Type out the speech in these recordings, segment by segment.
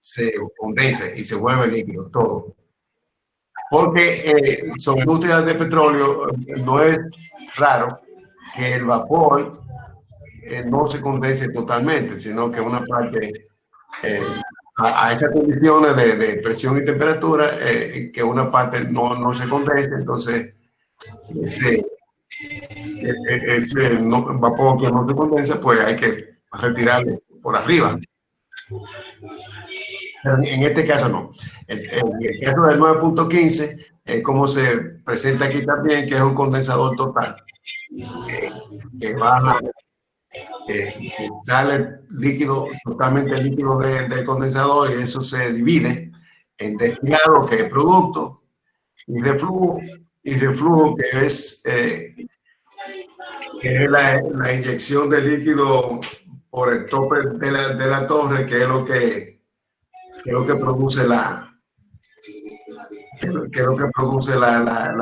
se condensa y se vuelve líquido todo. Porque sobre industrias de petróleo no es raro que el vapor no se condense totalmente, sino que una parte a esas condiciones de presión y temperatura, que una parte no se condense, entonces ese vapor que no se condensa, pues hay que retirarlo por arriba. Pero en este caso no. En el caso del 9.15, como se presenta aquí también, que es un condensador total, que baja, sale líquido, totalmente líquido del condensador, y eso se divide en destilado, que es producto, y reflujo, que es la inyección de líquido por el tope de la torre, que es lo que produce la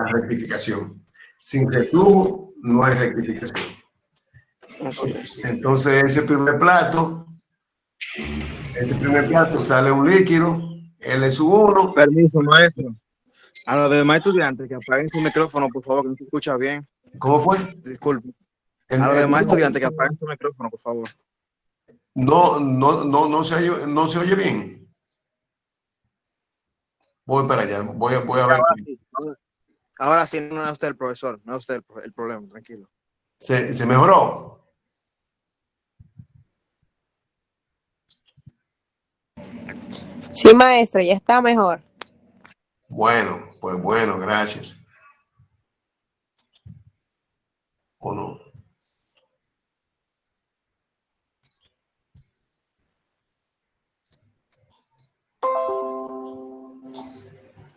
rectificación. Sin reflujo no hay rectificación. Así es. Entonces ese primer plato sale un líquido, L-1. Permiso, maestro. A los demás estudiantes que apaguen su micrófono, por favor, que no se escucha bien. ¿Cómo fue? Disculpe. A los demás estudiantes que apaguen su micrófono, por favor. No se oye bien. Voy para allá, voy a ver. Ahora sí, no es usted el profesor, no es usted el problema, tranquilo. ¿Se mejoró? Sí, maestro, ya está mejor. Bueno, pues bueno, gracias. ¿O no?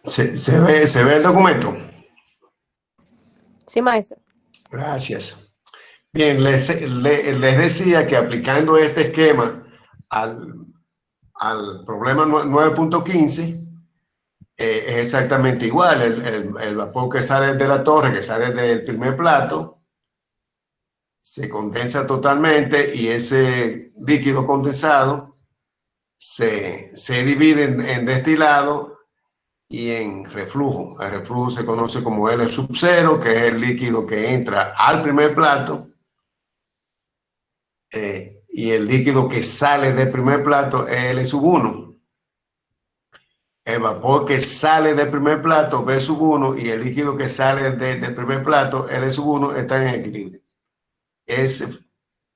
¿Se ve el documento? Sí, maestro. Gracias. Bien, les decía que aplicando este esquema al problema 9.15, es exactamente igual. El vapor que sale de la torre, que sale del primer plato, se condensa totalmente, y ese líquido condensado se divide en destilado y en reflujo. El reflujo se conoce como L-0, que es el líquido que entra al primer plato, y el líquido que sale del primer plato es L-1. El vapor que sale del primer plato, B-1, y el líquido que sale del primer plato, L-1, están en equilibrio. Ese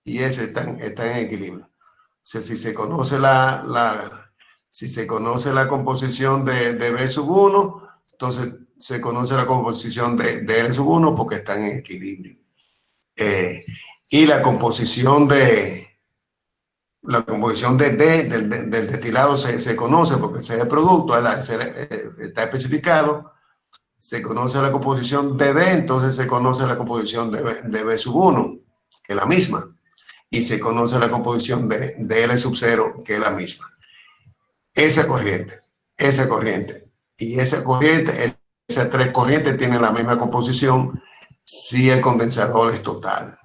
y ese están en equilibrio. O sea, si se conoce la composición de B-1, entonces se conoce la composición de L-1, porque están en equilibrio. Y la composición del destilado se conoce, porque ese es el producto, está especificado. Se conoce la composición de D, entonces se conoce la composición de B-1, que es la misma, y se conoce la composición de L-0, que es la misma. Esa corriente y esa corriente, esas tres corrientes tienen la misma composición si el condensador es total.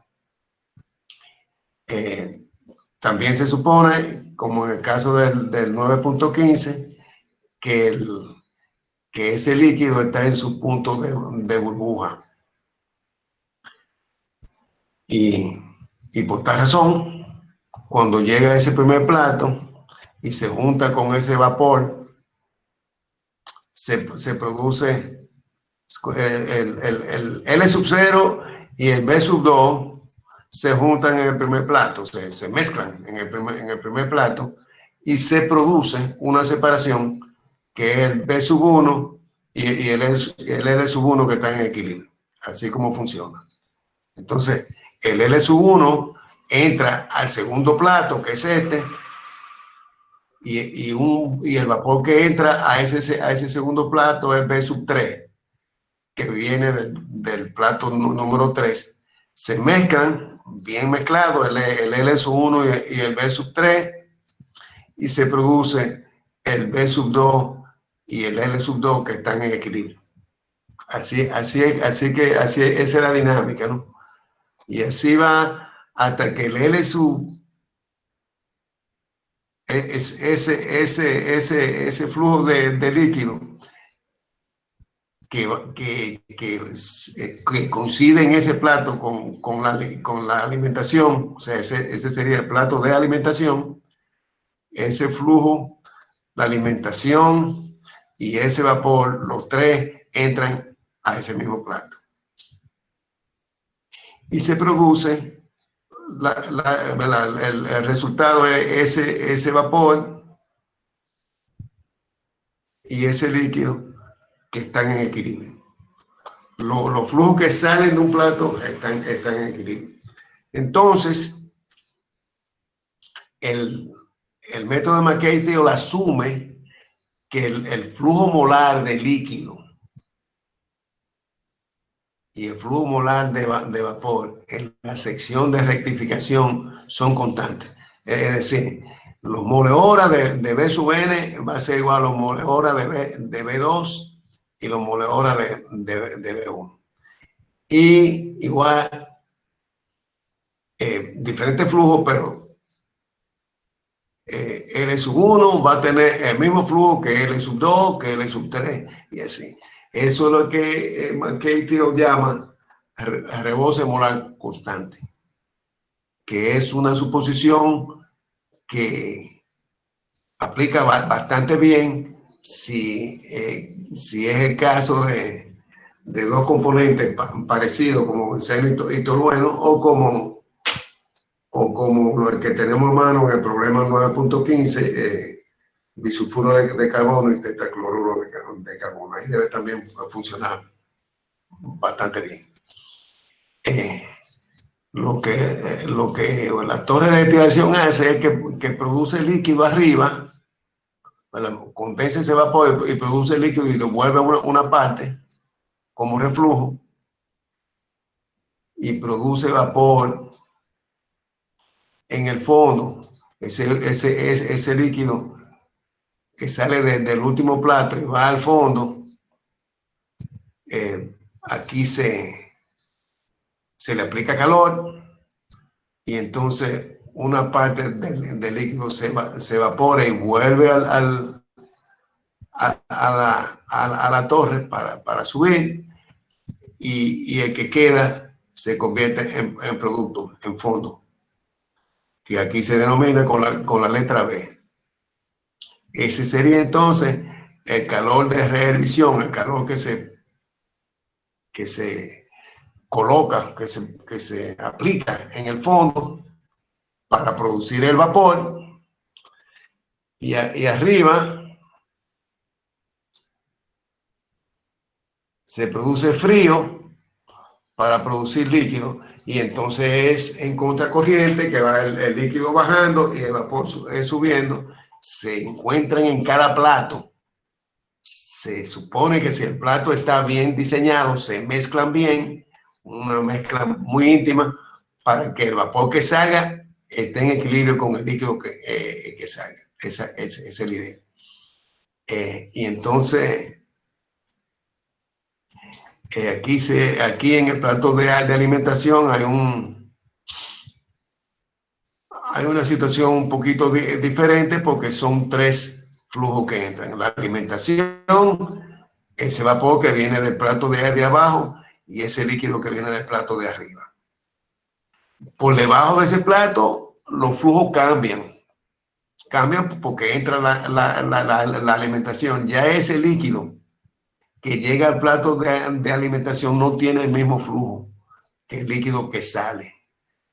También se supone, como en el caso del 9.15, que ese líquido está en su punto de burbuja. Y por tal razón, cuando llega a ese primer plato y se junta con ese vapor, se produce el L-0 y el B-2 se juntan en el primer plato, se mezclan en el primer plato, y se produce una separación, que es el B-1 y el L-1, que están en equilibrio. Así como funciona. Entonces, el L-1 entra al segundo plato, que es este, y el vapor que entra a ese segundo plato es B-3, que viene del plato número 3. Se mezclan, bien mezclados, el L-1 y el B-3, y se produce el B-2 y el L-2, que están en equilibrio. Esa es la dinámica, ¿no? Y así va hasta que el ese flujo de líquido que coincide en ese plato con la alimentación, o sea, ese sería el plato de alimentación, ese flujo, la alimentación y ese vapor, los tres entran a ese mismo plato. Y se produce, el resultado es ese vapor y ese líquido que están en equilibrio. Los flujos que salen de un plato están en equilibrio. Entonces, el método de McKay-Thiele asume que el flujo molar de líquido y el flujo molar de vapor en la sección de rectificación son constantes. Es decir, los moles hora de B sub n va a ser igual a los moles hora de B2 y los moles hora de B1. Y igual, diferentes flujos, pero L sub 1 va a tener el mismo flujo que L sub 2, que L sub 3, y así. Eso es lo que McKay-Thiele llama rebose molar constante, que es una suposición que aplica bastante bien si es el caso de dos componentes parecidos como benceno y tolueno, o como el que tenemos en mano en el problema 9.15, bisulfuro de carbono y tetracloruro de carbono. Ahí debe también funcionar bastante bien. Lo que la torre de destilación hace es que produce líquido arriba, condensa ese vapor y produce líquido y devuelve una parte como reflujo y produce vapor en el fondo. Ese líquido que sale del último plato y va al fondo, aquí se le aplica calor y entonces una parte del líquido se evapora y vuelve a la torre para subir, y el que queda se convierte en producto, en fondo, que aquí se denomina con la letra B. Ese sería entonces el calor de rehervisión, el calor que se coloca, que se aplica en el fondo para producir el vapor, y arriba se produce frío para producir líquido, y entonces es en contracorriente que va el líquido bajando y el vapor subiendo. Se encuentran en cada plato. Se supone que si el plato está bien diseñado, se mezclan bien, una mezcla muy íntima, para que el vapor que salga esté en equilibrio con el líquido que salga. Esa es la idea. Y entonces, aquí en el plato de alimentación hay una situación un poquito diferente, porque son tres flujos que entran: la alimentación, ese vapor que viene del plato de abajo, y ese líquido que viene del plato de arriba. Por debajo de ese plato, los flujos cambian porque entra la alimentación. Ya ese líquido que llega al plato de alimentación no tiene el mismo flujo que el líquido que sale.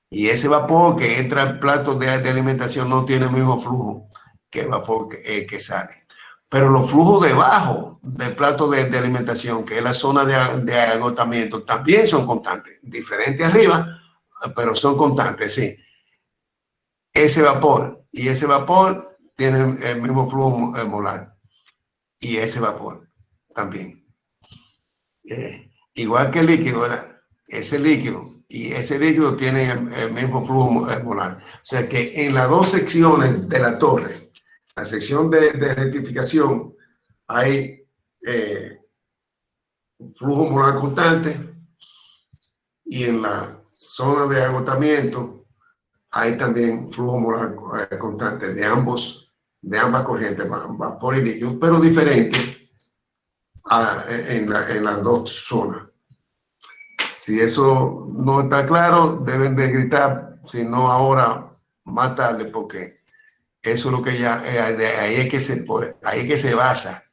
Y ese vapor que entra al plato de alimentación no tiene el mismo flujo que el vapor que sale. Pero los flujos debajo del plato de alimentación, que es la zona de agotamiento, también son constantes. Diferente arriba, pero son constantes, sí. Ese vapor y ese vapor tienen el mismo flujo molar. Y ese vapor también. Igual que el líquido, ¿verdad? Ese líquido y ese líquido tienen el mismo flujo molar. O sea que en las dos secciones de la torre, la sección de rectificación, hay flujo molar constante, y en la zona de agotamiento hay también flujo molar constante de ambos de ambas corrientes, vapor y líquido, pero diferentes en las dos zonas. Si eso no está claro, deben de gritar, si no ahora, más tarde, porque eso es lo que ya, ahí es que se basa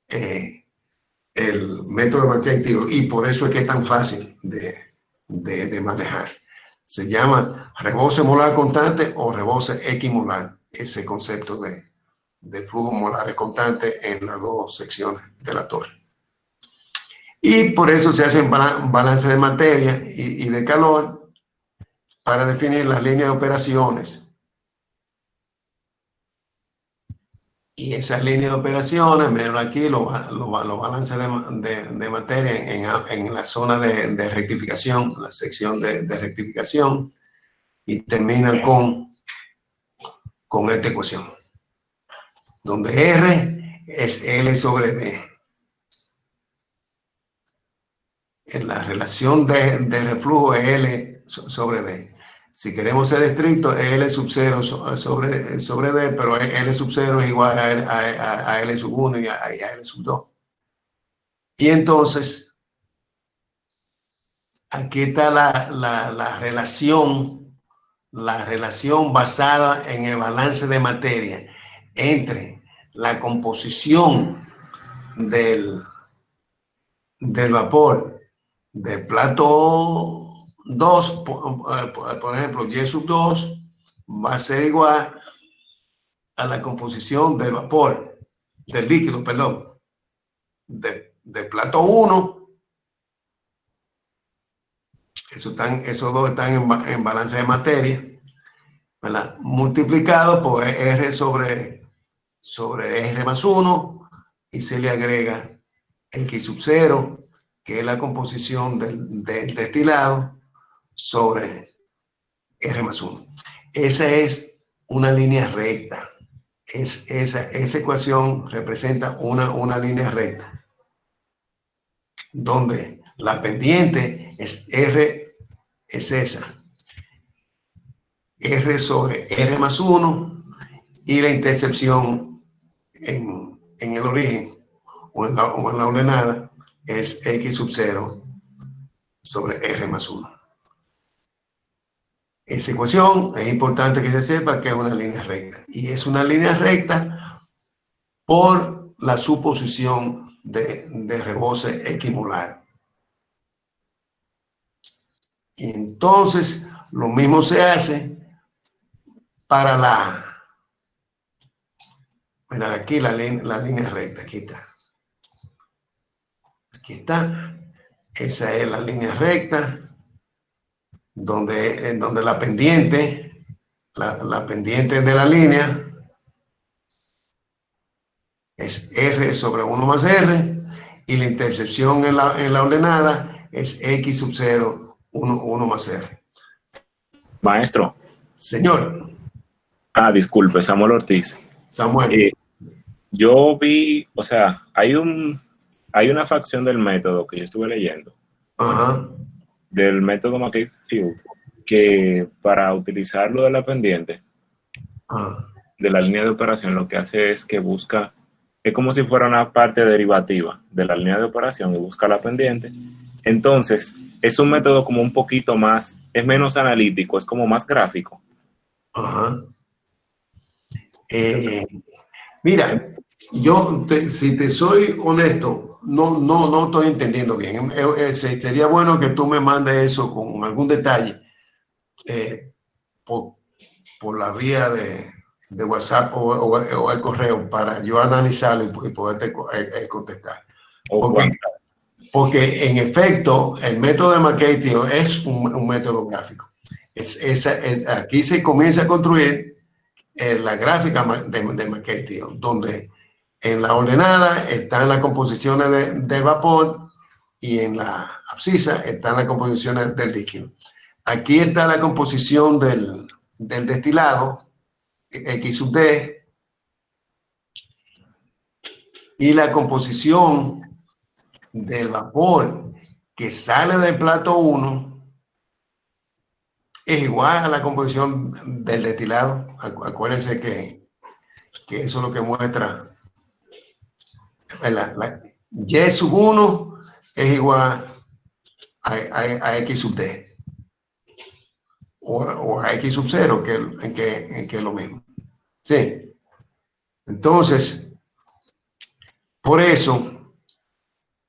el método de Mercati, y por eso es que es tan fácil de manejar. Se llama rebose molar constante o rebose equimolar, ese concepto de flujo molares constante en las dos secciones de la torre. Y por eso se hace un balance de materia y de calor para definir las líneas de operaciones. Y esas líneas de operaciones, miren aquí los balances de materia en la zona de rectificación, la sección de rectificación, y termina con esta ecuación, donde R es L sobre D. En la relación de reflujo es L sobre D. Si queremos ser estrictos, es L sub 0 sobre D, pero L sub 0 es igual a L sub 1 y a L sub 2. Y entonces, aquí está la relación basada en el balance de materia entre la composición del vapor de plato 2, por ejemplo, Y sub 2 va a ser igual a la composición del vapor, del líquido, perdón, de plato 1. Esos dos están en balance de materia, ¿verdad? Multiplicado por R sobre R más 1, y se le agrega X sub 0, que es la composición del destilado, sobre R más 1. Esa es una línea recta. Esa ecuación representa una línea recta, donde la pendiente es R, es esa. R sobre R más 1, y la intercepción en el origen o en la ordenada es X sub 0 sobre R más 1. Esa ecuación es importante que se sepa que es una línea recta, y es una línea recta por la suposición de rebose equimolar. Y entonces lo mismo se hace para mira, aquí la línea recta, aquí está. Aquí está. Esa es la línea recta, donde la pendiente, la pendiente de la línea es R sobre 1 más R, y la intercepción en la ordenada es X sub 0, 1 más R. Maestro. Señor. Disculpe, Samuel Ortiz. Samuel. Yo vi, o sea, hay una facción del método que yo estuve leyendo. Ajá. Del método McCabe-Field, que para utilizarlo de la pendiente, de la línea de operación, lo que hace es que busca, es como si fuera una parte derivativa de la línea de operación, y busca la pendiente. Entonces, es un método como un poquito más, es menos analítico, es como más gráfico. Ajá. Mira, si te soy honesto, no estoy entendiendo bien. Sería bueno que tú me mandes eso con algún detalle por la vía de WhatsApp o el correo, para yo analizarlo y poderte contestar. Porque en efecto, el método de McCabe es un método gráfico. Aquí se comienza a construir la gráfica de McCabe, donde en la ordenada están las composiciones del vapor, y en la abscisa están las composiciones del líquido. Aquí está la composición del destilado, X sub D, y la composición del vapor que sale del plato 1 es igual a la composición del destilado. Acuérdense que que eso es lo que muestra y sub 1 es igual a x sub d, o a x sub 0, que es lo mismo. Sí. Entonces, por eso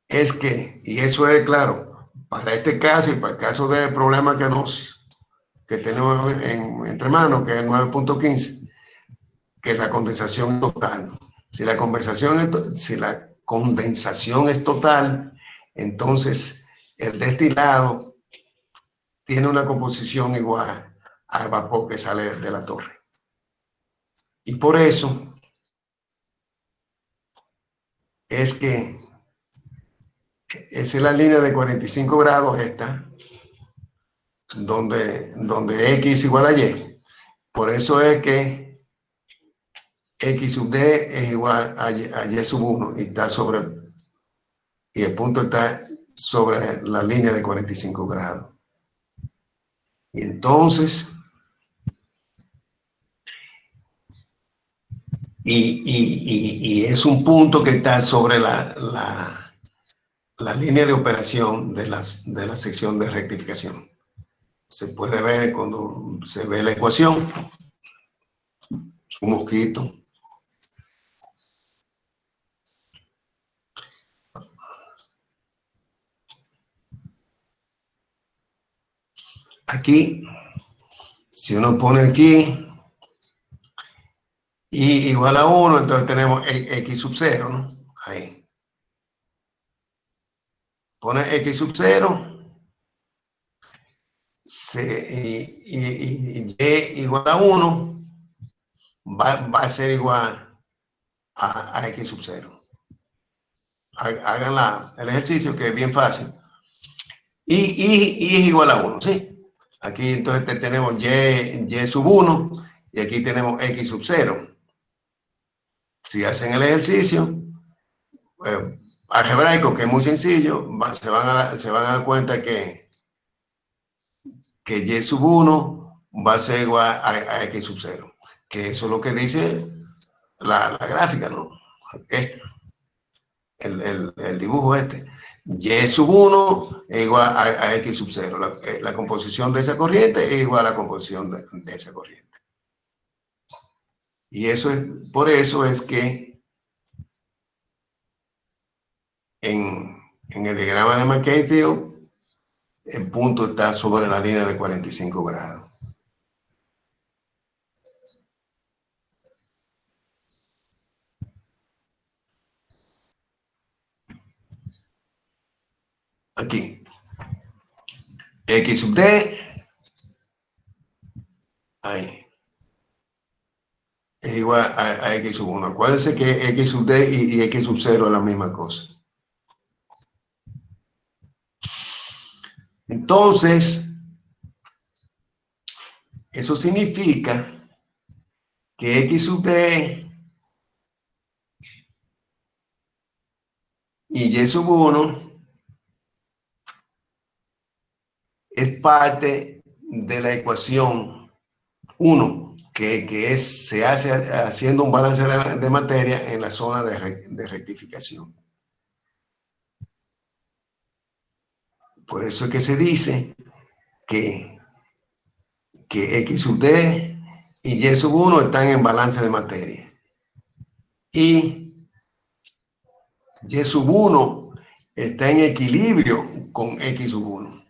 es que, y eso es claro, para este caso y para el caso del problema que tenemos entre manos, que es el 9.15, que la condensación es total. Si la condensación es total, entonces el destilado tiene una composición igual al vapor que sale de la torre. Y por eso es que esa es la línea de 45 grados esta, donde X es igual a Y. Por eso es que X sub D es igual a Y sub 1 y el punto está sobre la línea de 45 grados. Y entonces, y es un punto que está sobre la línea de operación de la sección de rectificación. Se puede ver cuando se ve la ecuación. Un mosquito. Aquí, si uno pone aquí y igual a 1, entonces tenemos x sub 0, ¿no? Ahí. Pone x sub 0 y y igual a 1 va a ser igual a x sub 0. Hagan el ejercicio, que es bien fácil. Y es igual a 1, ¿sí? Aquí entonces tenemos y sub 1 y aquí tenemos x sub 0. Si hacen el ejercicio algebraico, que es muy sencillo, se van a dar cuenta que y sub 1 va a ser igual a x sub 0. Que eso es lo que dice la gráfica, ¿no? El dibujo este. Y sub 1 es igual a x sub 0. La composición de esa corriente es igual a la composición de esa corriente. Y por eso es que en el diagrama de McKay-Field el punto está sobre la línea de 45 grados. Aquí. X sub D. Ahí. Es igual a X sub 1. Acuérdense que X sub D y X sub 0 es la misma cosa. Entonces, eso significa que X sub D y Y sub 1 es parte de la ecuación 1, que se hace haciendo un balance de materia en la zona de rectificación. Por eso es que se dice que X sub D y Y sub 1 están en balance de materia. Y Y sub 1 está en equilibrio con X sub 1.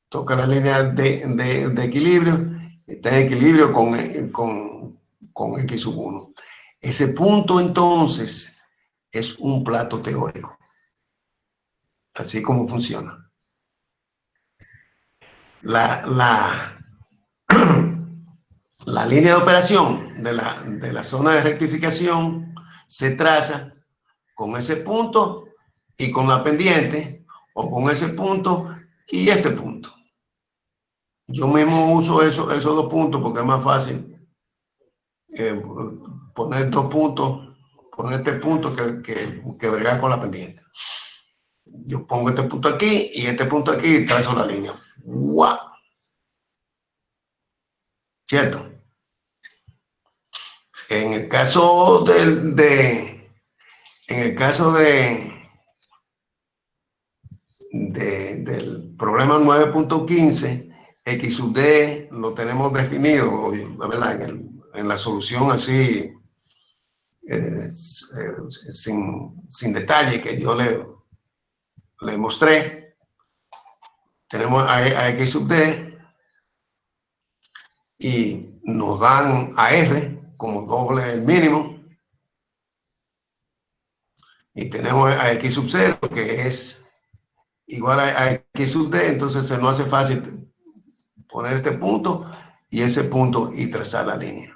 Toca la línea de equilibrio, está en equilibrio con X sub 1. Ese punto entonces es un plato teórico. Así como funciona. La línea de operación de la zona de rectificación se traza con ese punto y con la pendiente, o con ese punto y este punto. Yo mismo uso esos dos puntos porque es más fácil poner dos puntos, poner este punto que bregar con la pendiente. Yo pongo este punto aquí y este punto aquí y trazo la línea. ¡Wow! ¿Cierto? En el caso del problema 9.15, X sub D lo tenemos definido, ¿verdad? En la solución así, sin detalle que yo le mostré. Tenemos a X sub D y nos dan a R como doble el mínimo. Y tenemos a X sub 0, que es igual a X sub D, entonces se nos hace fácil poner este punto y ese punto y trazar la línea.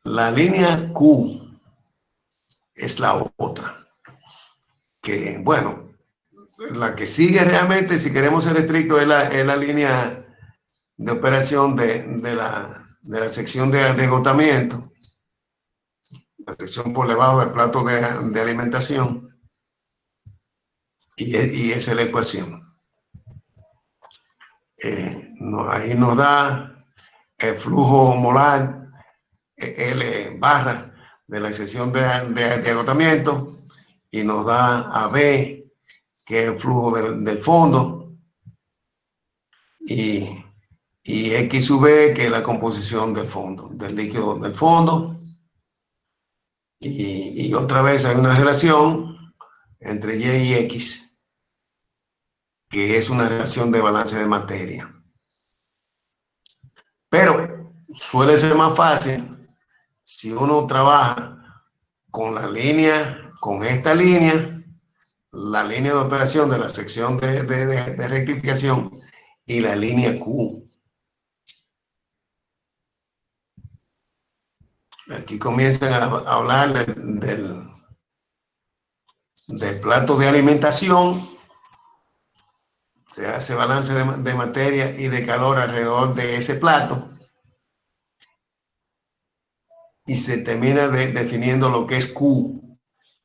La línea Q es la otra, que bueno, la que sigue realmente, si queremos ser estrictos, es la línea de operación de la sección de agotamiento, la sección por debajo del plato de alimentación, y esa es la ecuación. Ahí nos da el flujo molar L barra de la sección de agotamiento, y nos da a B, que es el flujo del fondo, y X sub B, que es la composición del fondo, del líquido del fondo. Y otra vez hay una relación entre Y y X, que es una relación de balance de materia. Pero suele ser más fácil si uno trabaja con la línea, con esta línea, la línea de operación de la sección de rectificación y la línea Q. Aquí comienzan a hablar del plato de alimentación. Se hace balance de materia y de calor alrededor de ese plato. Y se termina definiendo lo que es Q.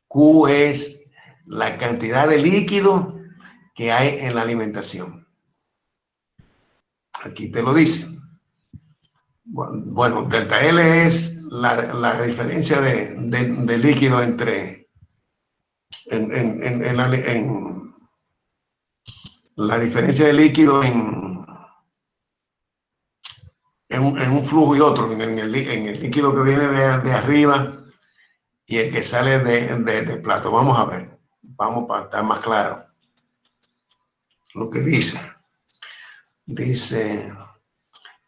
Q es la cantidad de líquido que hay en la alimentación. Aquí te lo dice. Bueno, delta L es la diferencia de líquido entre la diferencia de líquido en un flujo y otro, en el líquido que viene de arriba y el que sale del plato. Vamos a ver, vamos para estar más claro lo que dice. Dice: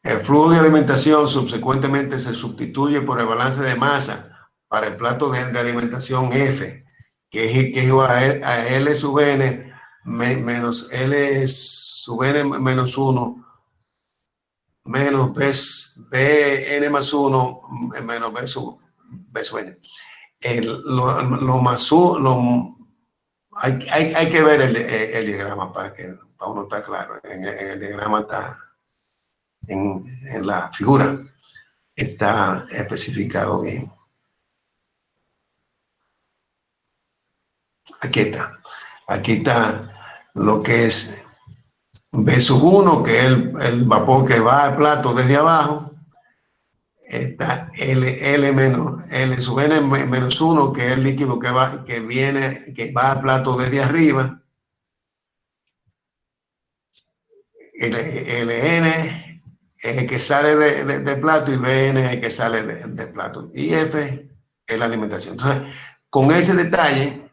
el flujo de alimentación subsecuentemente se sustituye por el balance de masa para el plato de alimentación F, que es igual a L sub N menos L sub N menos 1 menos Bn más 1 menos B sub N. Hay que ver el diagrama para uno estar claro. En el diagrama está, en la figura está especificado bien. Aquí está lo que es B sub 1, que es el vapor que va al plato desde abajo. Está L menos L sub N menos 1, que es el líquido que va al plato desde arriba. Ln es el que sale del plato y Bn es el que sale del plato. Y F es la alimentación. Entonces, con ese detalle,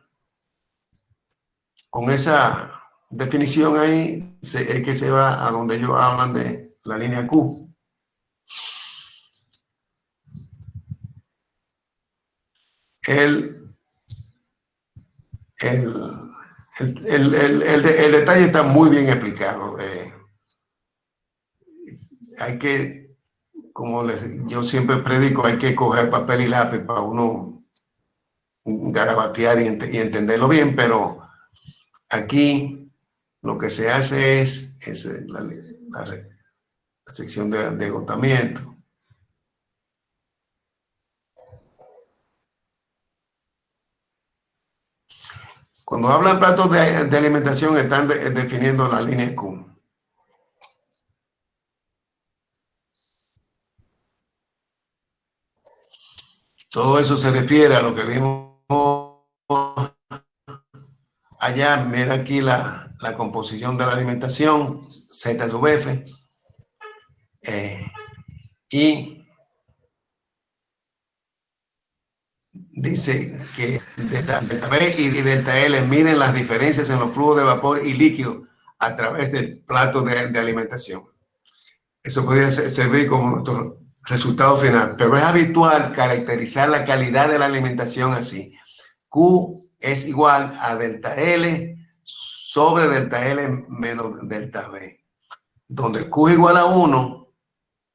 con esa definición ahí, es que se va a donde ellos hablan de la línea Q. El detalle está muy bien explicado. Hay que, como yo siempre predico, hay que coger papel y lápiz para uno garabatear y entenderlo bien, pero aquí lo que se hace es la sección de agotamiento. Cuando hablan platos de alimentación, están definiendo la línea Q. Todo eso se refiere a lo que vimos allá. Mira aquí la composición de la alimentación, Z sub F, y dice que delta B y delta L miden las diferencias en los flujos de vapor y líquido a través del plato de alimentación. Eso podría servir como nuestro resultado final, pero es habitual caracterizar la calidad de la alimentación así. Q es igual a delta L sobre delta L menos delta B, donde Q es igual a 1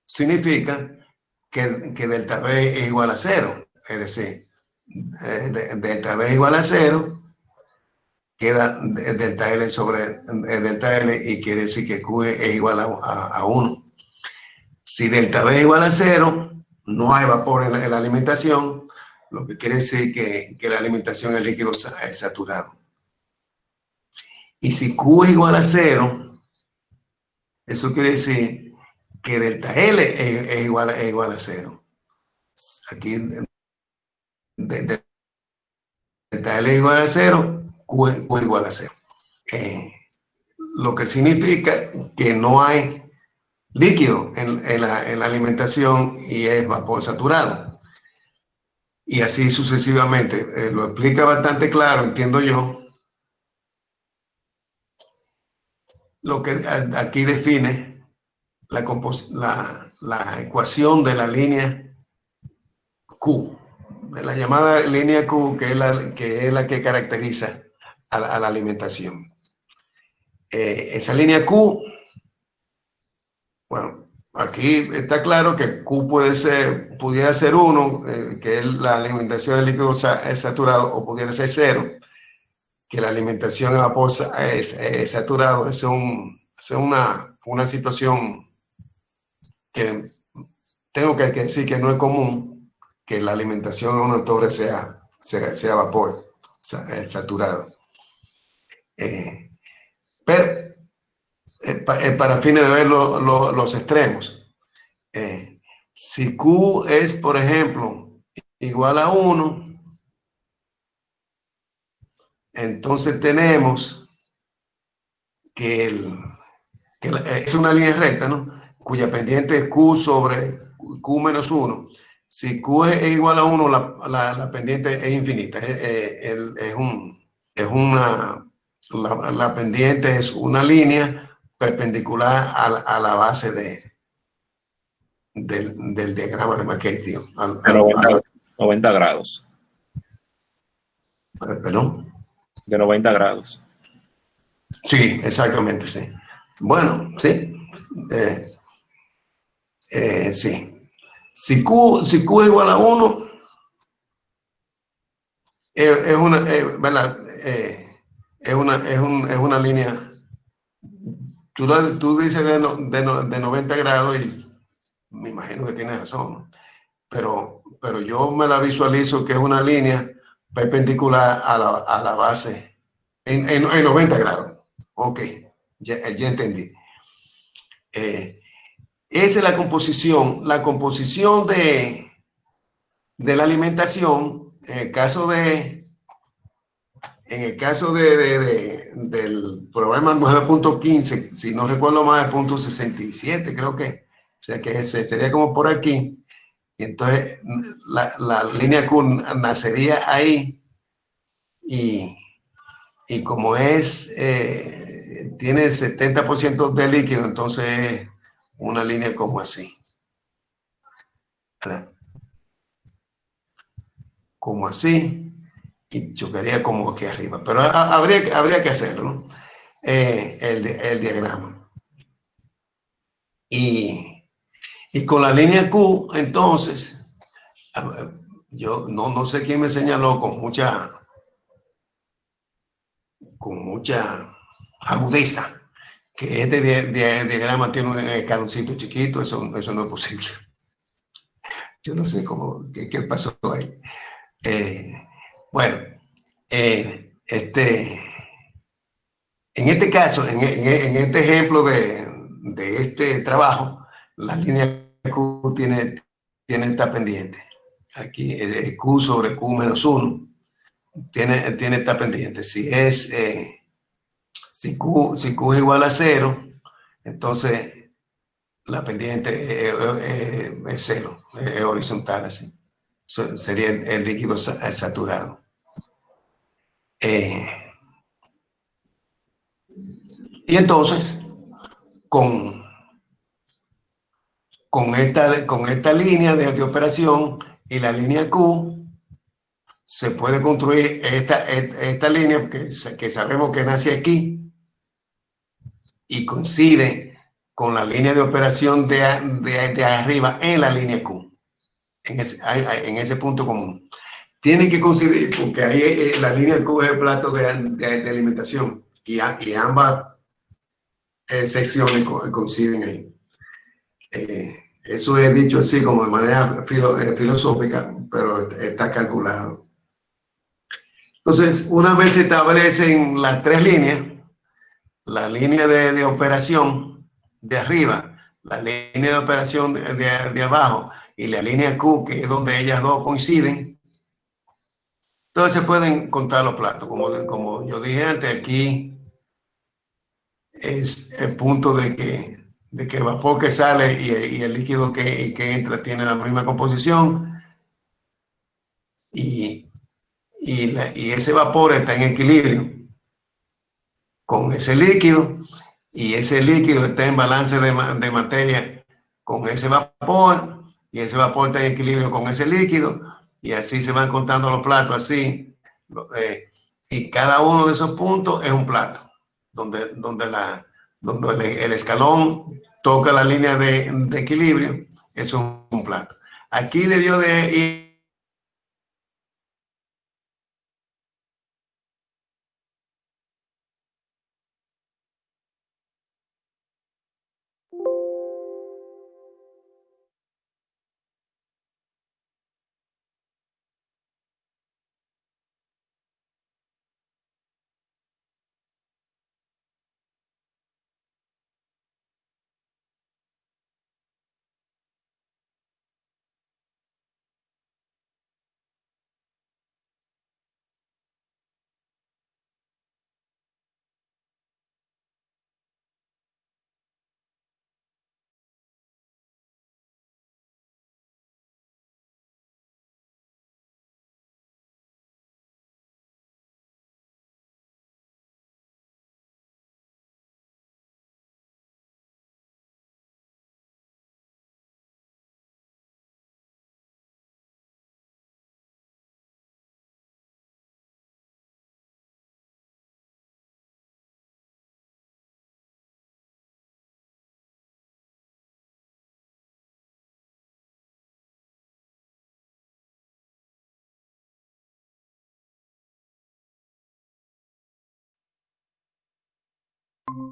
significa que delta B es igual a 0, es decir, delta B es igual a 0, queda delta L sobre delta L y quiere decir que Q es igual a 1. Si delta B es igual a 0, no hay vapor en la alimentación, lo que quiere decir que la alimentación es líquido saturado. Y si Q es igual a 0, eso quiere decir que delta L es igual a 0. Aquí delta L es igual a 0, Q es igual a 0. Lo que significa que no hay líquido en la alimentación y es vapor saturado. Y así sucesivamente. Lo explica bastante claro, entiendo yo. Lo que aquí define la ecuación de la línea Q, de la llamada línea Q, que es la que caracteriza a la alimentación. Esa línea Q, bueno, aquí está claro que Q pudiera ser 1, que es la alimentación de líquido saturado, o pudiera ser 0, que la alimentación de vapor es saturado. Es una situación que tengo que decir que no es común, que la alimentación en una torre sea vapor saturado. Pero para fines de ver los extremos, si Q es, por ejemplo, igual a 1, entonces tenemos que es una línea recta, ¿no?, cuya pendiente es Q sobre Q menos 1. Si Q es igual a 1, la pendiente es infinita. La pendiente es una línea perpendicular a la base del diagrama de McCarthy. 90 grados. ¿Perdón? De 90 grados. Sí, exactamente, sí. Bueno, sí. Sí. Si Q es igual a 1, es una línea. Tú dices de 90 grados y me imagino que tienes razón, ¿no? Pero yo me la visualizo que es una línea perpendicular a la base en 90 grados. Ok, ya entendí. Esa es la composición. La composición de la alimentación, en el caso del problema 9.15, si no recuerdo más, el punto 67, creo que. O sea que sería como por aquí. Y entonces la línea Q nacería ahí. Y como tiene 70% de líquido, entonces una línea como así. ¿Verdad? Como así, y chocaría como aquí arriba. Pero habría que hacerlo, ¿no? El diagrama. Y con la línea Q, entonces, yo no sé quién me señaló con mucha agudeza que este diagrama tiene un escaloncito chiquito. Eso no es posible. Yo no sé qué pasó ahí. Bueno, en este caso, en este ejemplo de este trabajo, la línea Q tiene esta pendiente. aquí Q sobre Q menos 1, tiene esta pendiente. Si Q es igual a 0, entonces la pendiente es 0, es horizontal así. Sería el líquido saturado. Y entonces, con esta línea de operación y la línea Q, se puede construir esta línea que sabemos que nace aquí y coincide con la línea de operación de arriba en la línea Q, en ese punto común. Tiene que coincidir porque ahí la línea Q es el plato de alimentación y ambas secciones coinciden ahí. Eso es dicho así como de manera filosófica, pero está calculado. Entonces, una vez se establecen las tres líneas, la línea de operación de arriba, la línea de operación de abajo y la línea Q, que es donde ellas dos coinciden, entonces se pueden contar los platos. Como yo dije antes, aquí es el punto de que el vapor que sale y el líquido que entra tiene la misma composición y ese vapor está en equilibrio con ese líquido y ese líquido está en balance de materia con ese vapor y ese vapor está en equilibrio con ese líquido y así se van contando los platos así, y cada uno de esos puntos es un plato donde el escalón toca la línea de equilibrio. Eso es un plato. Aquí debió de ir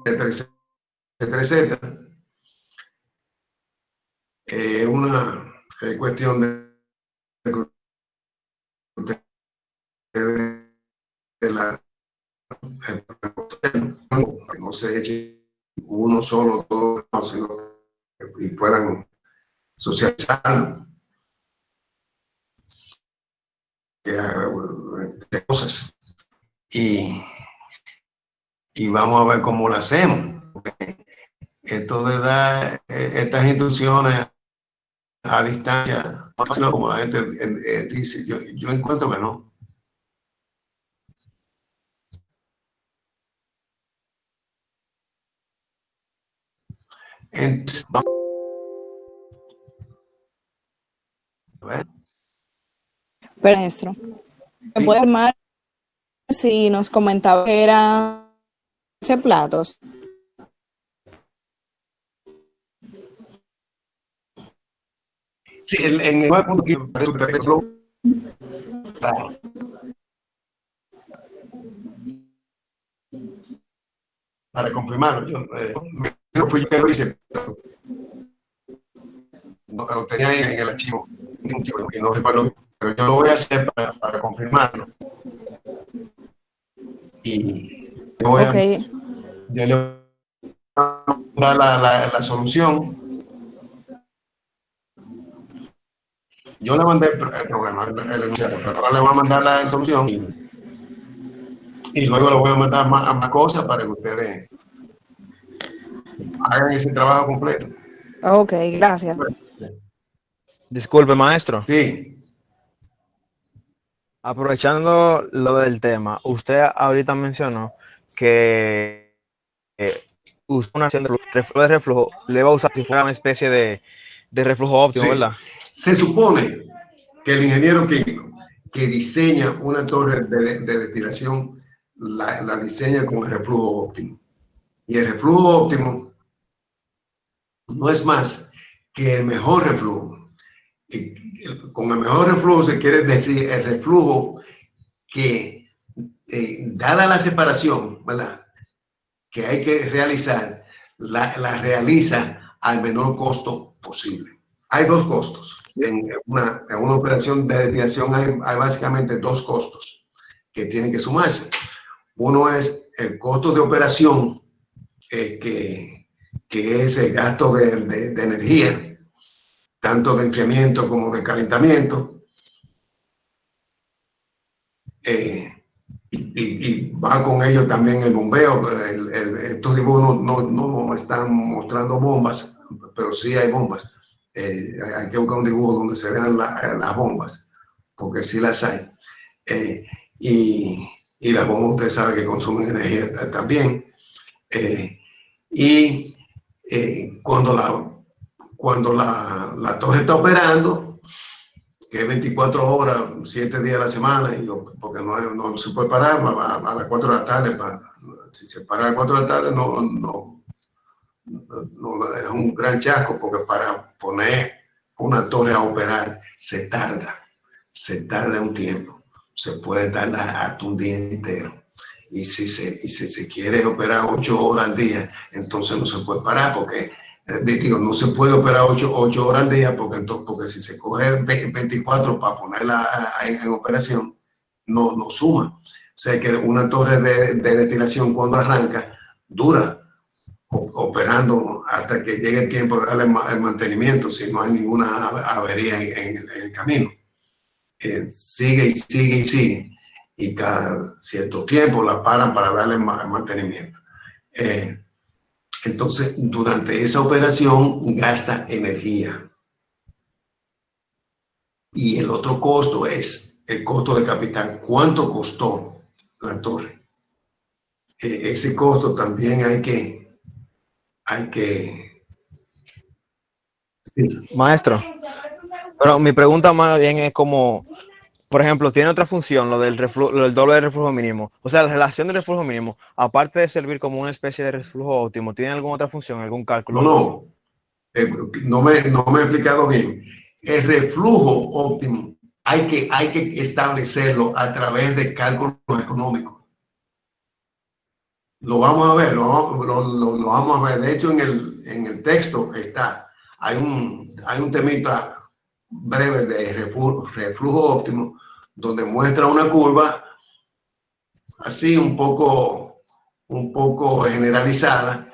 etcétera. Una cuestión de la que no se eche uno solo todo, sino y puedan socializar cosas y vamos a ver cómo lo hacemos. Esto de dar estas instrucciones a distancia, como la gente dice, yo encuentro que no. Entonces, Maestro, ¿me puede informar si nos comentaba que eran 15 platos? Sí, en el 9.15 para confirmarlo, yo fui yo que lo hice, lo tenía ahí en el archivo, y no recuerdo, pero yo lo voy a hacer para confirmarlo. Y yo voy yo le voy a dar la solución. Yo le mandé el programa, el enunciado, pero ahora le voy a mandar la introducción y luego le voy a mandar más cosas para que ustedes hagan ese trabajo completo. Ok, gracias. Disculpe, maestro. Sí. Aprovechando lo del tema, usted ahorita mencionó que una acción de reflujo le va a usar si fuera una especie de reflujo óptimo, Sí. ¿verdad? Se supone que el ingeniero químico que diseña una torre de destilación la diseña con el reflujo óptimo. Y el reflujo óptimo no es más que el mejor reflujo. Con el mejor reflujo se quiere decir el reflujo que, dada la separación, ¿verdad?, que hay que realizar, la realiza al menor costo posible. Hay dos costos. En una operación de destilación hay básicamente dos costos que tienen que sumarse. Uno es el costo de operación, que es el gasto de energía, tanto de enfriamiento como de calentamiento. Y va con ello también el bombeo. Estos dibujos no están mostrando bombas, pero sí hay bombas. Hay que buscar un dibujo donde se vean las bombas, porque sí las hay. Y las bombas, usted sabe que consumen energía también. Cuando la torre está operando, que es 24 horas, 7 días a la semana, porque no se puede parar a las 4 de la tarde. Si se para a las 4 de la tarde, no es un gran chasco, porque para poner una torre a operar se tarda un tiempo. Se puede tardar hasta un día entero. Y si se quiere operar 8 horas al día, entonces no se puede parar, porque no se puede operar 8 horas al día, porque si se coge 24 para ponerla en operación, no suma. O sea que una torre de destilación, cuando arranca, dura operando hasta que llegue el tiempo de darle el mantenimiento, si no hay ninguna avería en el camino. Sigue y sigue y sigue, y cada cierto tiempo la paran para darle mantenimiento. Entonces, durante esa operación gasta energía. Y el otro costo es el costo de capital. ¿Cuánto costó la torre? Ese costo también hay que sí. Maestro, pero mi pregunta más bien es como, por ejemplo, ¿tiene otra función lo del doble de reflujo mínimo? O sea, la relación de reflujo mínimo, aparte de servir como una especie de reflujo óptimo, ¿tiene alguna otra función, algún cálculo? No me he explicado bien. El reflujo óptimo hay que establecerlo a través de cálculos económicos. Lo vamos a ver, lo vamos a ver. De hecho, en el texto hay un temita breve de reflujo óptimo, donde muestra una curva así un poco generalizada,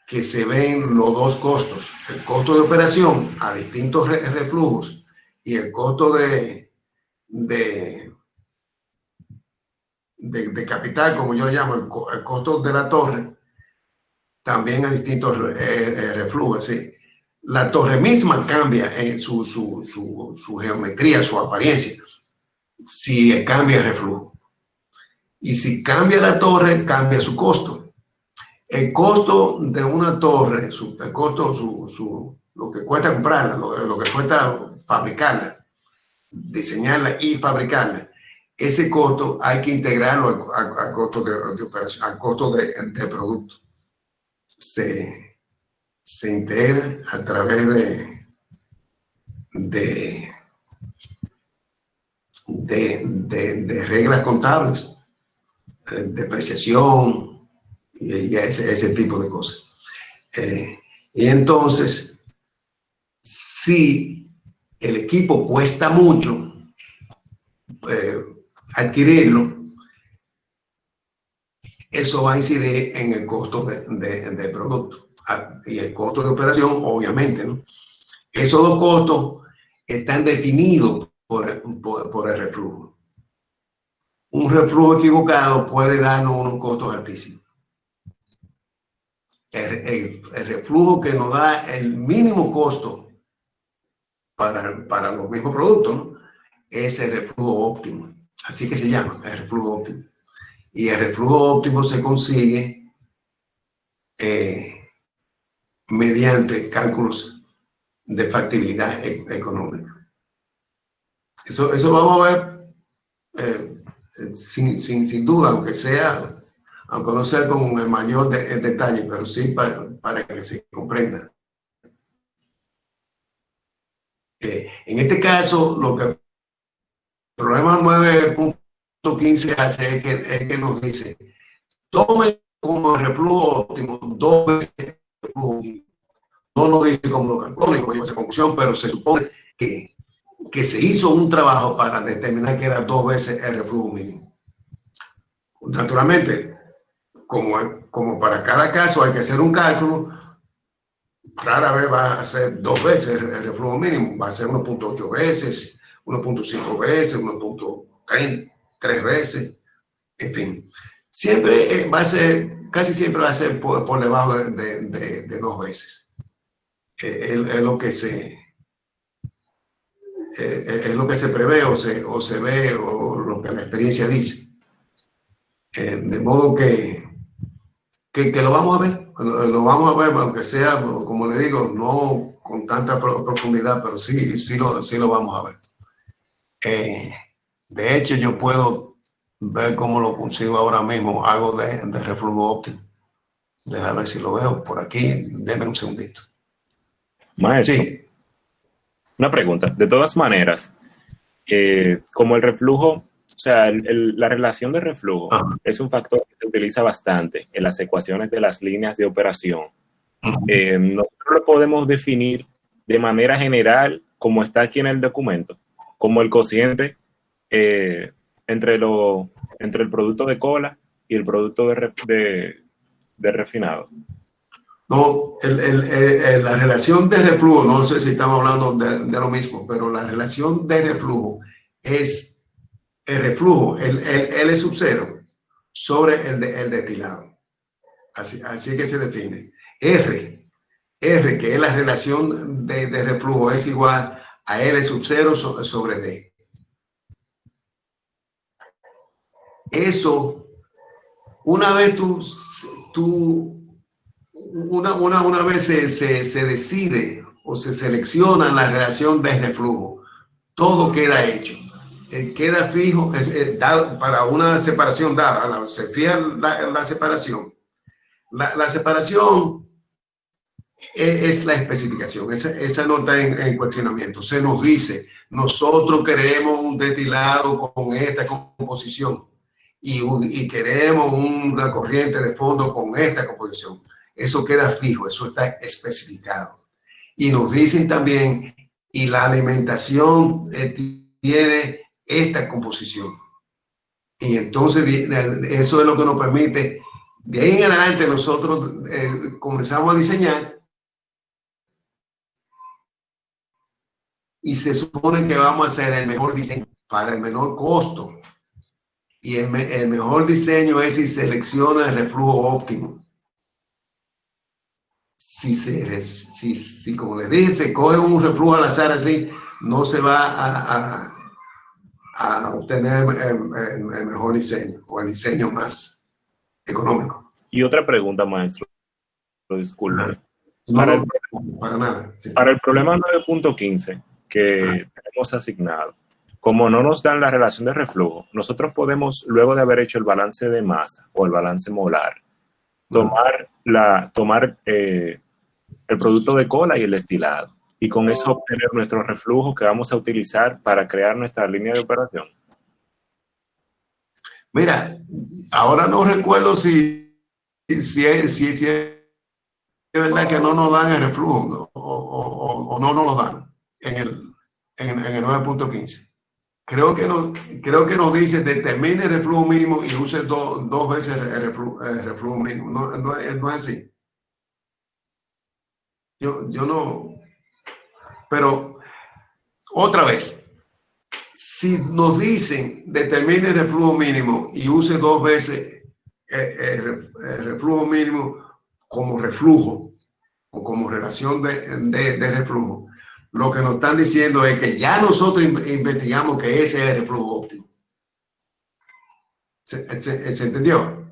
que se ven los dos costos: el costo de operación a distintos reflujos y el costo de capital, como yo le llamo, el costo de la torre, también a distintos reflujos. ¿Sí? La torre misma cambia en su geometría, su apariencia, si cambia el reflujo. Y si cambia la torre, cambia su costo. El costo de una torre, lo que cuesta comprarla, lo que cuesta fabricarla, diseñarla y fabricarla, ese costo hay que integrarlo al costo de operación, al costo de producto. Se integra a través de reglas contables, depreciación y ese tipo de cosas. Y entonces, si el equipo cuesta mucho adquirirlo, eso va a incidir en el costo del producto y el costo de operación, obviamente, ¿no? Esos dos costos están definidos por el reflujo. Un reflujo equivocado puede darnos unos costos altísimos. El reflujo que nos da el mínimo costo para los mismos productos, ¿no? Es el reflujo óptimo. Así que se llama el reflujo óptimo. Y el reflujo óptimo se consigue mediante cálculos de factibilidad económica. Eso lo vamos a ver sin duda, aunque no sea con el mayor detalle, pero sí para que se comprenda. En este caso, lo que el problema 9.15 hace es que nos dice, tome como reflujo óptimo 2 veces el reflujo mínimo. No lo dice como lo calcula, como esa conclusión, pero se supone que se hizo un trabajo para determinar que era 2 veces el reflujo mínimo. Naturalmente, como para cada caso hay que hacer un cálculo, rara vez va a ser 2 veces el reflujo mínimo, va a ser 1.8 veces, 1.5 veces, 1.3 veces, en fin. Siempre casi siempre va a ser por debajo de 2 veces. Es lo que se prevé o se ve o lo que la experiencia dice. De modo que lo vamos a ver, aunque sea, como le digo, no con tanta profundidad, pero sí lo vamos a ver. De hecho, yo puedo ver cómo lo consigo ahora mismo, algo de reflujo óptimo. Déjame ver si lo veo por aquí, denme un segundito. Maestro, sí. Una pregunta. De todas maneras, como el reflujo, o sea, la relación de reflujo es un factor que se utiliza bastante en las ecuaciones de las líneas de operación. Nosotros lo podemos definir de manera general, como está aquí en el documento, como el cociente entre el producto de cola y el producto de refinado. No, la relación de reflujo, no sé si estamos hablando de lo mismo, pero la relación de reflujo es el reflujo, el L sub 0 sobre el destilado. Así que se define. R, que es la relación de reflujo, es igual a L sub 0 sobre D. Eso, una vez una vez se decide o se selecciona la relación de reflujo, todo queda hecho. Queda fijo, para una separación dada, se fija la separación. La separación es la especificación, esa no está en cuestionamiento. Se nos dice, nosotros queremos un destilado con esta composición y queremos una corriente de fondo con esta composición. Eso queda fijo, eso está especificado. Y nos dicen también, y la alimentación tiene esta composición. Y entonces eso es lo que nos permite, de ahí en adelante nosotros comenzamos a diseñar y se supone que vamos a hacer el mejor diseño para el menor costo. Y el mejor diseño es si selecciona el reflujo óptimo. Si como les dije, se coge un reflujo al azar así, no se va a obtener el mejor diseño o el diseño más económico. Y otra pregunta, maestro, disculpe. Para nada. Sí. Para el problema 9.15 que tenemos asignado, como no nos dan la relación de reflujo, nosotros podemos, luego de haber hecho el balance de masa o el balance molar, tomar el producto de cola y el destilado, y con eso obtener nuestro reflujo que vamos a utilizar para crear nuestra línea de operación. Mira, ahora no recuerdo si es verdad que no nos dan el reflujo, ¿no? o no nos lo dan en el 9.15. Creo que nos dice determine el reflujo mínimo y use dos veces el reflujo mínimo. No es así. Yo no. Pero Otra vez, si nos dicen determine el reflujo mínimo y use 2 veces el reflujo mínimo como reflujo o como relación de reflujo, lo que nos están diciendo es que ya nosotros investigamos que ese es el reflujo óptimo. ¿Se entendió?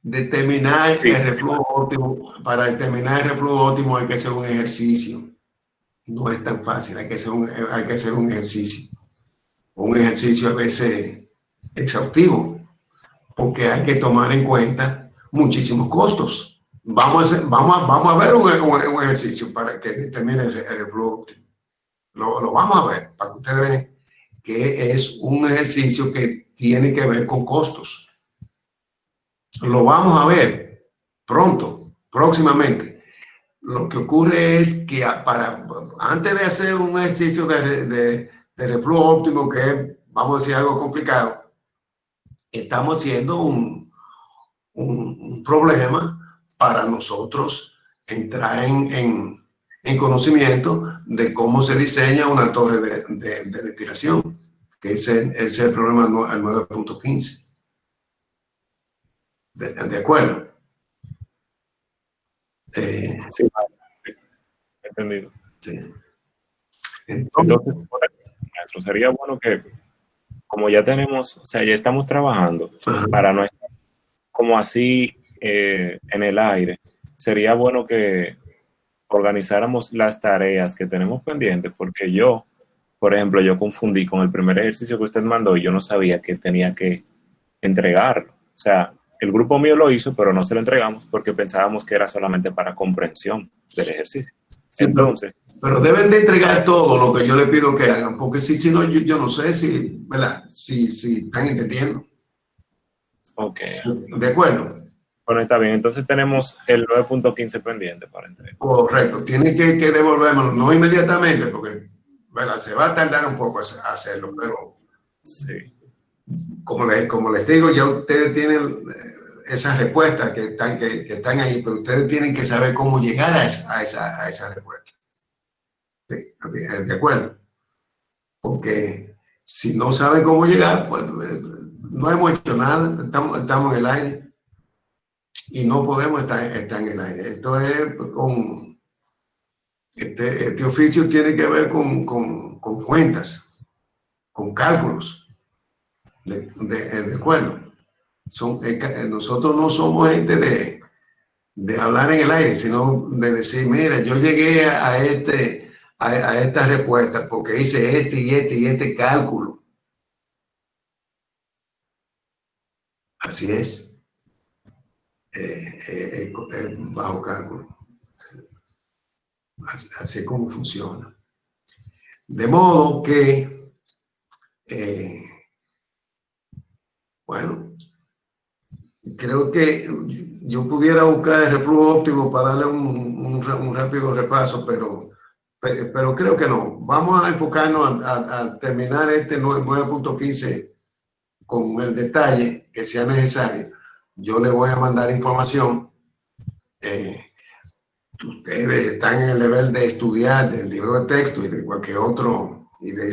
Determinar el reflujo óptimo, para determinar el reflujo óptimo hay que hacer un ejercicio. No es tan fácil, hay que hacer un ejercicio. Un ejercicio a veces exhaustivo, porque hay que tomar en cuenta muchísimos costos. Vamos a ver un ejercicio para que determine el reflujo óptimo. Lo vamos a ver, para que ustedes vean que es un ejercicio que tiene que ver con costos. Lo vamos a ver pronto, próximamente. Lo que ocurre es que antes de hacer un ejercicio de reflujo óptimo, que es, vamos a decir, algo complicado, estamos haciendo un problema para nosotros entrar en conocimiento de cómo se diseña una torre de destilación, que ese es el problema al 9.15. ¿De acuerdo? Sí, entendido. Sí. Entonces, maestro, sería bueno que, como ya tenemos, o sea, ya estamos trabajando para no estar como así en el aire, sería bueno que organizáramos las tareas que tenemos pendientes, porque yo, por ejemplo, yo confundí con el primer ejercicio que usted mandó y yo no sabía que tenía que entregarlo. O sea, el grupo mío lo hizo, pero no se lo entregamos porque pensábamos que era solamente para comprensión del ejercicio. Sí, entonces, pero deben de entregar todo lo que yo les pido que hagan, porque si no, yo no sé si, ¿verdad? Si están entendiendo. Ok. ¿De acuerdo? Bueno, está bien. Entonces tenemos el 9.15 pendiente para entregar. Correcto. Tienen que devolverlo, no inmediatamente, porque, ¿verdad? Se va a tardar un poco hacerlo, pero sí. Como les digo, ya ustedes tienen esas respuestas que están ahí, pero ustedes tienen que saber cómo llegar a esa respuesta. ¿De acuerdo? Porque si no saben cómo llegar, pues no hemos hecho nada, estamos en el aire y no podemos estar en el aire. Esto es con este oficio tiene que ver con cuentas, con cálculos. De acuerdo. Nosotros no somos gente de hablar en el aire, sino de decir, mira, yo llegué a esta respuesta porque hice este cálculo. Así es. Bajo cálculo. Así es como funciona. De modo que bueno, creo que yo pudiera buscar el reflujo óptimo para darle un rápido repaso, pero creo que no. Vamos a enfocarnos a terminar este 9.15 con el detalle que sea necesario. Yo le voy a mandar información. Ustedes están en el nivel de estudiar del libro de texto y de cualquier otro, y de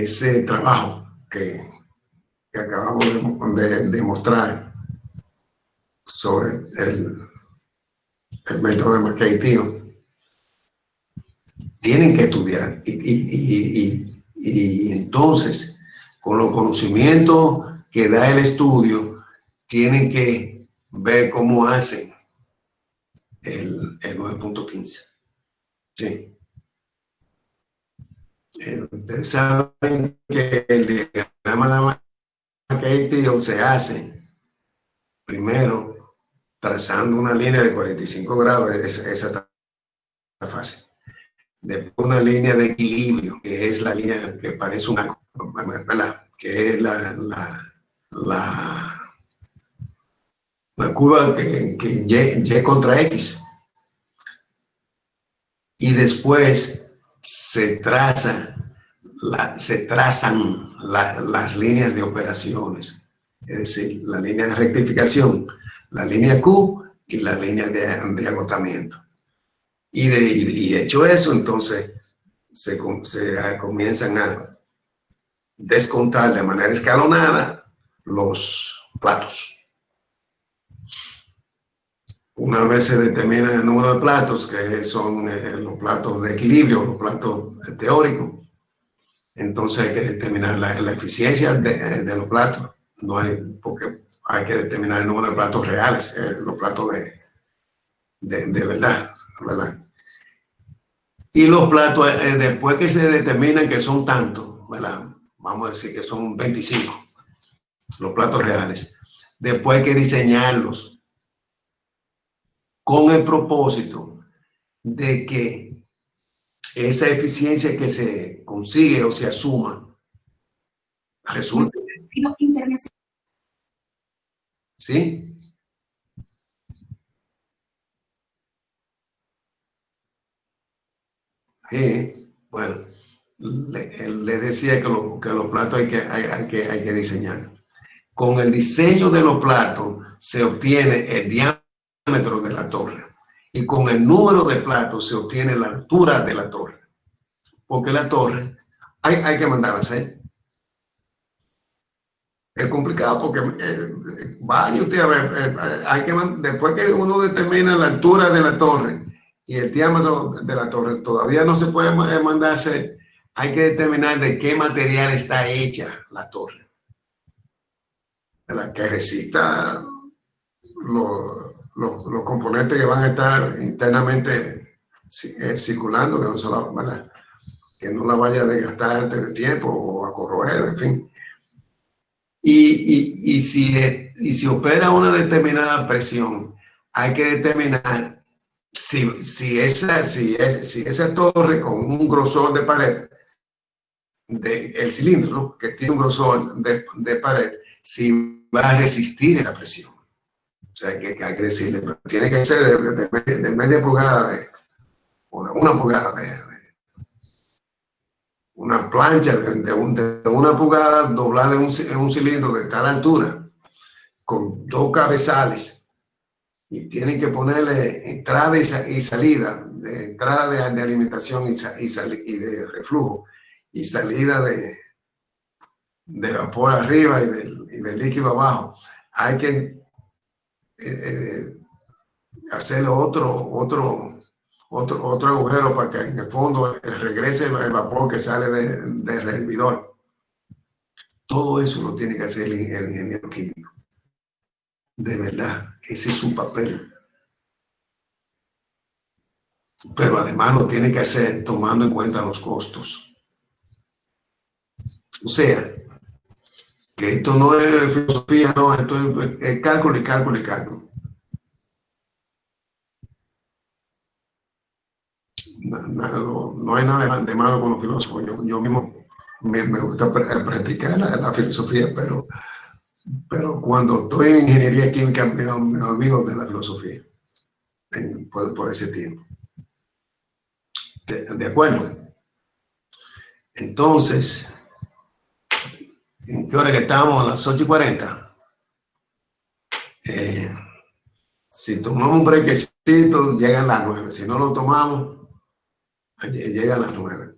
ese trabajo que acabamos de mostrar sobre el método de McKay-Thiel. Tienen que estudiar y entonces, con los conocimientos que da el estudio, tienen que ver cómo hacen el 9.15. Sí. Ustedes saben que el diagrama de McKay-Thiel se hace primero trazando una línea de 45 grados, esa está fácil. Después una línea de equilibrio, que es la línea que parece una, que es la curva que y contra X. Y después se trazan las líneas de operaciones, es decir, la línea de rectificación, la línea Q y la línea de agotamiento. Y hecho eso, entonces se comienzan a descontar de manera escalonada los platos. Una vez se determina el número de platos, que son los platos de equilibrio, los platos teóricos, entonces hay que determinar la eficiencia de los platos. No hay, porque hay que determinar el número de platos reales, los platos de verdad, ¿verdad? Y los platos, después que se determinan que son tantos, ¿verdad? Vamos a decir que son 25, los platos reales. Después hay que diseñarlos con el propósito de que esa eficiencia que se consigue o se asuma resulte. ¿Sí? Bueno, le decía que los platos hay que diseñar. Con el diseño de los platos se obtiene el diámetro de la torre, y con el número de platos se obtiene la altura de la torre, porque la torre hay que mandarla a hacer. Es complicado porque vaya usted a ver, después que uno determina la altura de la torre y el diámetro de la torre, todavía no se puede mandar a hacer. Hay que determinar de qué material está hecha la torre, ¿verdad? Que resista los componentes que van a estar internamente circulando, que no la vaya a desgastar antes de tiempo o a corroer, en fin. Y si opera una determinada presión, hay que determinar si esa torre con un grosor de pared, el cilindro que tiene un grosor de pared, si va a resistir esa presión. O sea, que hay que decirle, pero tiene que ser de media pulgada o de una pulgada una plancha de una pulgada doblada en un cilindro de tal altura, con 2 cabezales, y tienen que ponerle entrada y salida, entrada de alimentación y de reflujo, y salida de vapor arriba y del líquido abajo. Hay que hacer otro agujero para que en el fondo regrese el vapor que sale del hervidor. Todo eso lo tiene que hacer el ingeniero químico. De verdad, ese es su papel. Pero además lo tiene que hacer tomando en cuenta los costos. O sea, que esto no es filosofía, no, esto es cálculo y cálculo y cálculo. No hay nada de malo con los filósofos. Yo mismo me gusta practicar la filosofía, pero cuando estoy en ingeniería química me olvido de la filosofía por ese tiempo. ¿De acuerdo? Entonces, ¿en qué hora que estamos? A las 8:40. Si tomamos un brequecito, llegan las 9. Si no lo tomamos, llega a las 9.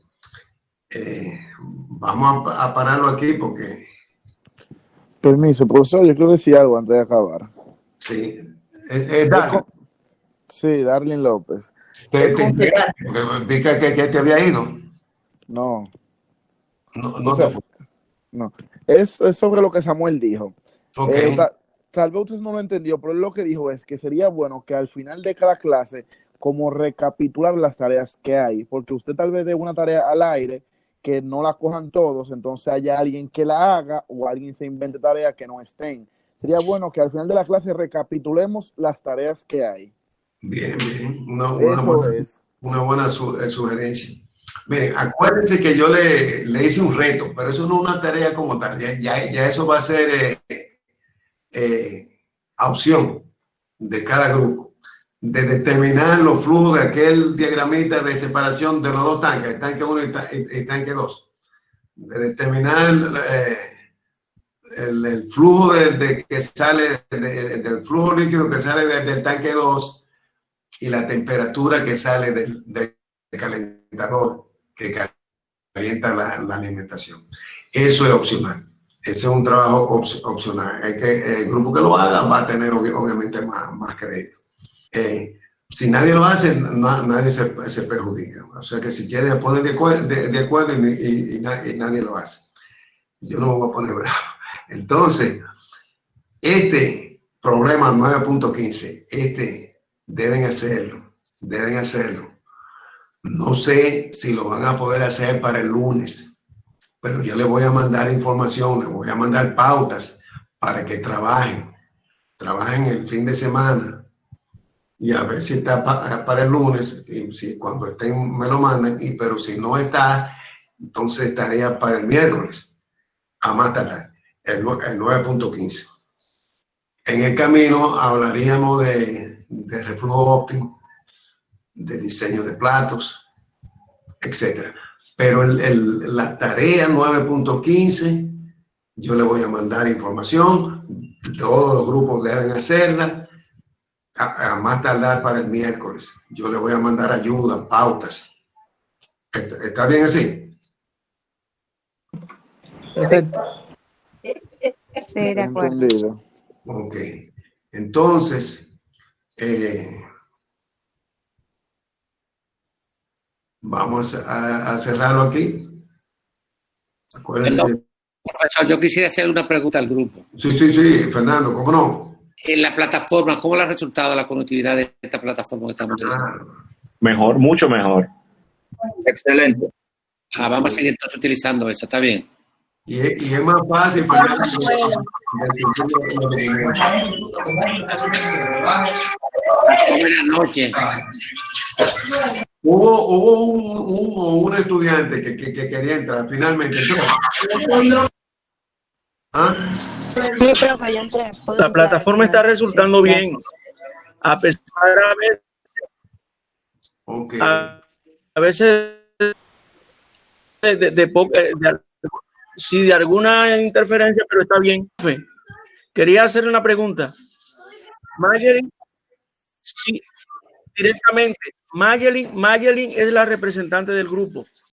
Vamos a pararlo aquí porque... Permiso, profesor, yo quiero decir algo antes de acabar. Sí. Darling. Sí, Darling López. ¿Te vi que te había ido? No. No te fue. No. Es sobre lo que Samuel dijo. Okay. Tal vez usted no lo entendió, pero lo que dijo es que sería bueno que al final de cada clase, como recapitular las tareas que hay, porque usted tal vez dé una tarea al aire que no la cojan todos, entonces haya alguien que la haga o alguien se invente tareas que no estén. Sería bueno que al final de la clase recapitulemos las tareas que hay. Bien. Una buena sugerencia. Miren, acuérdense que yo le hice un reto, pero eso no es una tarea como tal. Ya eso va a ser opción de cada grupo, de determinar los flujos de aquel diagramita de separación de los dos tanques, el tanque 1 y el tanque 2, de determinar el flujo que sale del flujo líquido que sale del tanque 2 y la temperatura que sale del calentador que calienta la alimentación. Eso es opcional. Ese es un trabajo opcional. El grupo que lo haga va a tener obviamente más crédito. Si nadie lo hace, nadie se perjudica. O sea que si quieren poner de acuerdo y nadie lo hace. Yo no me voy a poner bravo. Entonces, este problema 9.15, deben hacerlo. No sé si lo van a poder hacer para el lunes, pero yo les voy a mandar información, les voy a mandar pautas para que trabajen el fin de semana y a ver si está para el lunes, y si cuando estén me lo mandan, pero si no está, entonces estaría para el miércoles, a más tardar, el 9.15. En el camino hablaríamos de reflujo óptimo, de diseño de platos, etc. Pero la tarea 9.15, yo le voy a mandar información, todos los grupos deben hacerla, a más tardar para el miércoles. Yo le voy a mandar ayuda, pautas. ¿Está bien así? Perfecto. Sí, de acuerdo. Entendido. Ok. Entonces, vamos a cerrarlo aquí. Acuérdense. Profesor, yo quisiera hacer una pregunta al grupo. Sí, Fernando, ¿cómo no? En la plataforma, ¿cómo le ha resultado la conectividad de esta plataforma que estamos utilizando? Mejor, mucho mejor. Excelente. Vamos a seguir entonces utilizando eso, ¿está bien? Y es más fácil, Fernando. Buenas noches. Hubo un estudiante que quería entrar, finalmente. ¿Ah? Sí, profe, yo entré. La plataforma está resultando bien. A pesar a veces sí, de alguna interferencia, pero está bien. Quería hacerle una pregunta. Mayelin, sí, directamente. Mayelin es la representante del grupo.